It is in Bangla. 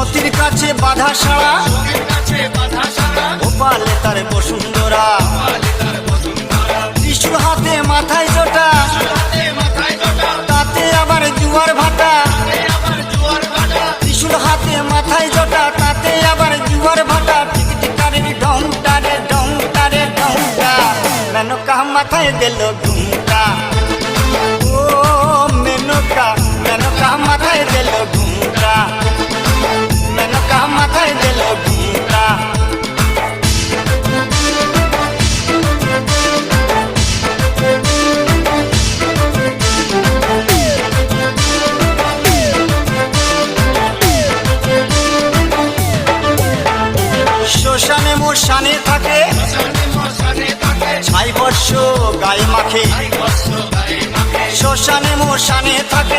সতীর কাছে বাধা সারা গোপালে তার বসুন্ধরা ত্রিশূল হাতে মাথায় জটা তাতে আবার জুয়ার ভাটা ত্রিশূল হাতে মাথায় জটা তাতে আবার জুয়ার ভাটা টিকটিকারের ঢংটা রে ঢংটা রে ঢংটা মেনকা মাথায় গেল